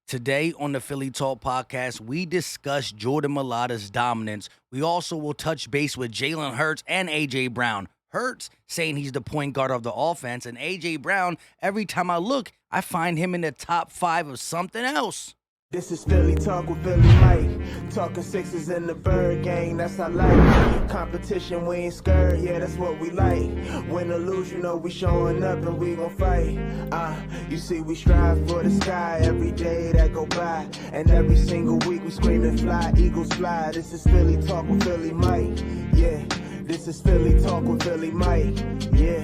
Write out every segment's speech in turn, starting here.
Today on the Philly Talk podcast, we discuss Jordan Mailata's dominance. We also will touch base with Jalen Hurts and A.J. Brown. Hurts saying he's the point guard of the offense, and A.J. Brown, every time I look, I find him in the top 5 of something else. This is Philly Talk with Philly Mike. Talking Sixers in the Bird Gang, that's our life. Competition, we ain't scared, yeah, that's what we like. Win or lose, you know we showing up and we gon' fight. You see we strive for the sky every day that go by. And every single week we screaming fly, Eagles fly. This is Philly Talk with Philly Mike, yeah. This is Philly Talk with Philly Mike, yeah.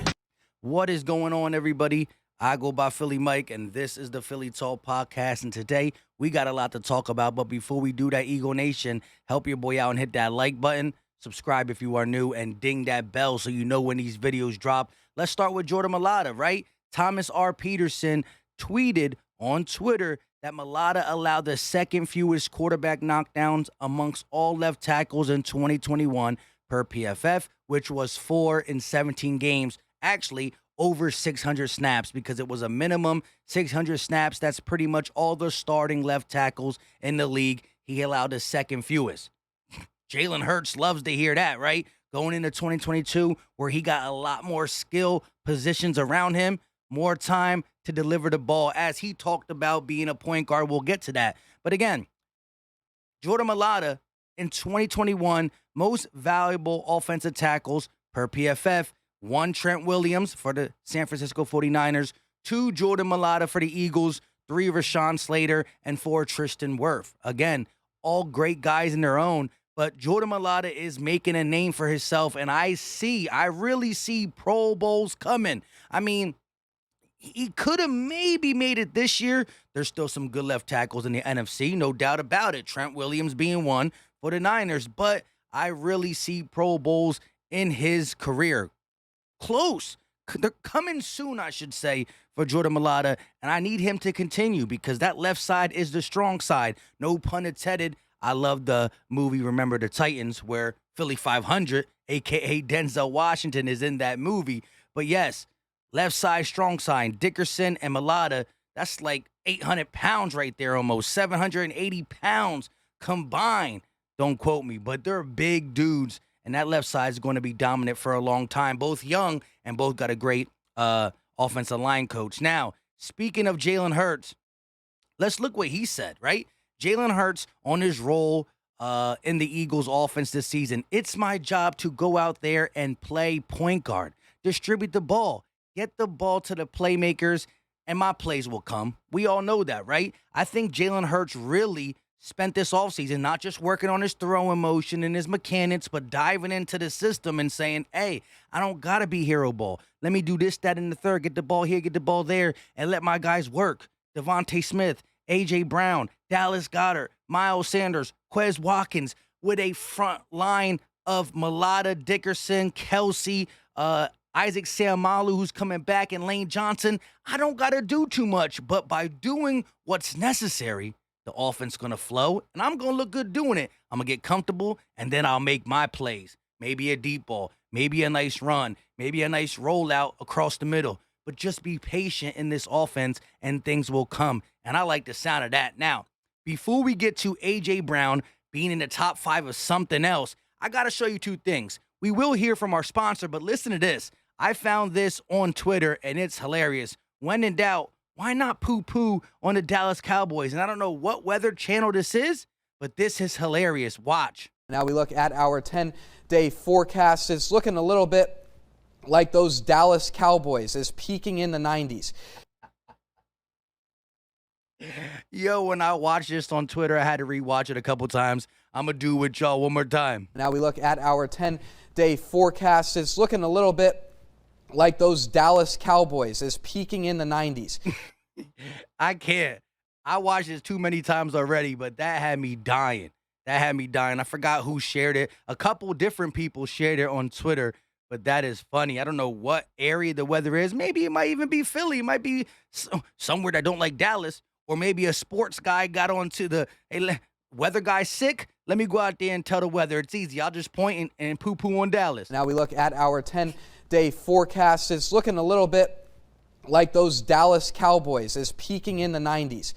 What is going on, everybody? I go by Philly Mike, and this is the Philly Talk podcast. And today, we got a lot to talk about. But before we do that, Eagle Nation, help your boy out and hit that like button. Subscribe if you are new, and ding that bell so you know when these videos drop. Let's start with Jordan Mailata, right? Thomas R. Peterson tweeted on Twitter that Mailata allowed the second fewest quarterback knockdowns amongst all left tackles in 2021 per PFF, which was 4 in 17 games. Actually, over 600 snaps, because it was a minimum 600 snaps. That's pretty much all the starting left tackles in the league. He allowed the second fewest. Jalen Hurts loves to hear that, right? Going into 2022, where he got a lot more skill positions around him, more time to deliver the ball, as he talked about being a point guard. We'll get to that. But again, Jordan Mailata in 2021, most valuable offensive tackles per PFF. 1 Trent Williams for the San Francisco 49ers, 2 Jordan Mailata for the Eagles, 3 Rashawn Slater, and 4 Tristan Wirfs. Again, all great guys in their own, but Jordan Mailata is making a name for himself, and I really see Pro Bowls coming. I mean, he could have maybe made it this year. There's still some good left tackles in the NFC, no doubt about it. Trent Williams being one for the Niners, but I really see Pro Bowls in his career. Close. They're coming soon, I should say, for Jordan Mailata, and I need him to continue because that left side is the strong side. No pun intended. I love the movie Remember the Titans, where Philly 500, a.k.a. Denzel Washington, is in that movie. But yes, left side, strong side. Dickerson and Mailata, that's like 800 pounds right there almost. 780 pounds combined. Don't quote me, but they're big dudes. And that left side is going to be dominant for a long time. Both young and both got a great offensive line coach. Now, speaking of Jalen Hurts, let's look what he said, right? Jalen Hurts on his role in the Eagles offense this season. It's my job to go out there and play point guard, distribute the ball, get the ball to the playmakers, and my plays will come. We all know that, right? I think Jalen Hurts really spent this offseason not just working on his throwing motion and his mechanics, but diving into the system and saying, hey, I don't got to be hero ball. Let me do this, that, and the third. Get the ball here, get the ball there, and let my guys work. Devontae Smith, A.J. Brown, Dallas Goedert, Miles Sanders, Quez Watkins, with a front line of Mailata, Dickerson, Kelsey, Isaac Seumalo, who's coming back, and Lane Johnson. I don't got to do too much, but by doing what's necessary, the offense going to flow, and I'm going to look good doing it. I'm going to get comfortable, and then I'll make my plays. Maybe a deep ball, maybe a nice run, maybe a nice rollout across the middle. But just be patient in this offense, and things will come. And I like the sound of that. Now, before we get to A.J. Brown being in the top 5 of something else, I got to show you 2 things. We will hear from our sponsor, but listen to this. I found this on Twitter, and it's hilarious. When in doubt, why not poo-poo on the Dallas Cowboys? And I don't know what weather channel this is, but this is hilarious. Watch. Now we look at our 10-day forecast. It's looking a little bit like those Dallas Cowboys, is peaking in the 90s. Yo, when I watched this on Twitter, I had to rewatch it a couple times. I'm going to do it with y'all one more time. Now we look at our 10-day forecast. It's looking a little bit like those Dallas Cowboys, is peaking in the 90s. I can't. I watched this too many times already, but that had me dying. I forgot who shared it. A couple different people shared it on Twitter, but that is funny. I don't know what area the weather is. Maybe it might even be Philly. It might be somewhere that don't like Dallas, or maybe a sports guy got onto the, hey, weather guy's sick. Let me go out there and tell the weather. It's easy. I'll just point and poo-poo on Dallas. Now we look at our 10-day forecast. It's looking a little bit like those Dallas Cowboys, is peaking in the 90s.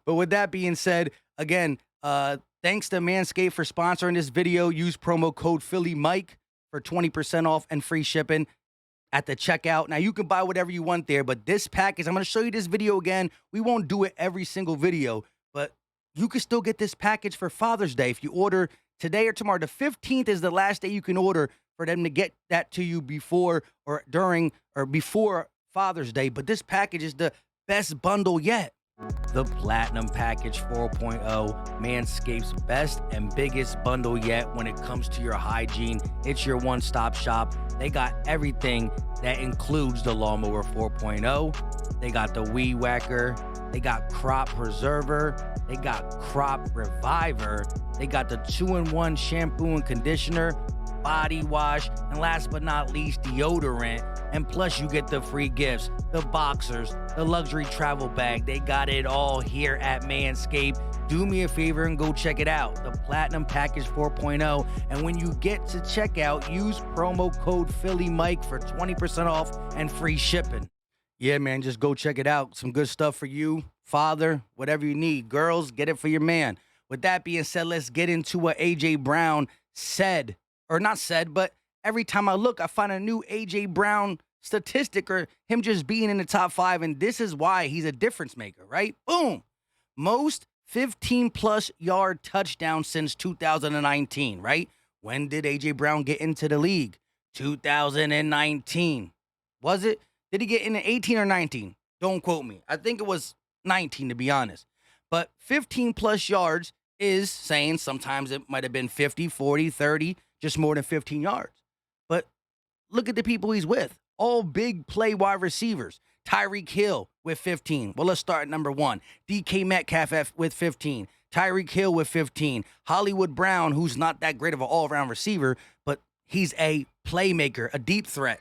But with that being said, again, thanks to Manscaped for sponsoring this video. Use promo code Philly Mike for 20% off and free shipping at the checkout. Now, you can buy whatever you want there, but this package, I'm going to show you this video again. We won't do it every single video, but you can still get this package for Father's Day. If you order today or tomorrow, the 15th is the last day you can order for them to get that to you before or during or before Father's Day. But this package is the best bundle yet. The Platinum Package 4.0, Manscaped's best and biggest bundle yet when it comes to your hygiene. It's your one-stop shop. They got everything that includes the Lawnmower 4.0. They got the Weed Whacker. They got Crop Preserver. They got Crop Reviver. They got the 2-in-1 shampoo and conditioner, body wash, and last but not least, deodorant. And plus, you get the free gifts, the boxers, the luxury travel bag. They got it all here at Manscaped. Do me a favor and go check it out, the Platinum Package 4.0. And when you get to checkout, use promo code PhillyMike for 20% off and free shipping. Yeah, man, just go check it out. Some good stuff for you, father, whatever you need. Girls, get it for your man. With that being said, let's get into what A.J. Brown said, or not said, but every time I look, I find a new A.J. Brown statistic or him just being in the top 5, and this is why he's a difference maker, right? Boom. Most 15-plus yard touchdowns since 2019, right? When did A.J. Brown get into the league? 2019. Was it? Did he get in 18 or 19? Don't quote me. I think it was 19, to be honest. But 15-plus yards is saying sometimes it might have been 50, 40, 30, just more than 15 yards. But look at the people he's with. All big play wide receivers. Tyreek Hill with 15. Well, let's start at number 1. DK Metcalf with 15. Tyreek Hill with 15. Hollywood Brown, who's not that great of an all-around receiver, but he's a playmaker, a deep threat.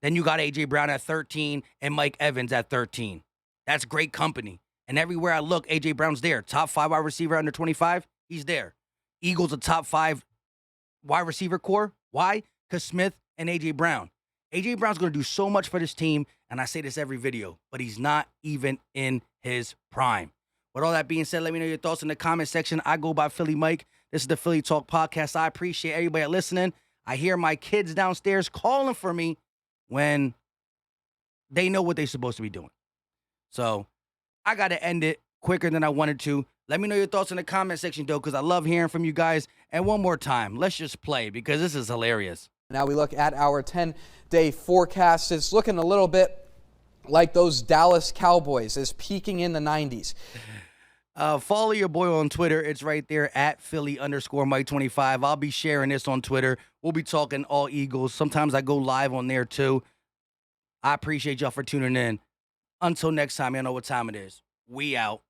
Then you got A.J. Brown at 13 and Mike Evans at 13. That's great company. And everywhere I look, A.J. Brown's there. Top 5 wide receiver under 25, he's there. Eagles a top 5 wide receiver core. Why? Because Smith and A.J. Brown. A.J. Brown's going to do so much for this team, and I say this every video, but he's not even in his prime. With all that being said, let me know your thoughts in the comment section. I go by Philly Mike. This is the Philly Talk Podcast. I appreciate everybody listening. I hear my kids downstairs calling for me when they know what they're supposed to be doing. So I got to end it quicker than I wanted to. Let me know your thoughts in the comment section, though, because I love hearing from you guys. And one more time, let's just play because this is hilarious. Now we look at our 10-day forecast. It's looking a little bit like those Dallas Cowboys. It's peaking in the 90s. Follow your boy on Twitter. It's right there at Philly_Mike25. I'll be sharing this on Twitter. We'll be talking all Eagles. Sometimes I go live on there too. I appreciate y'all for tuning in. Until next time, y'all know what time it is. We out.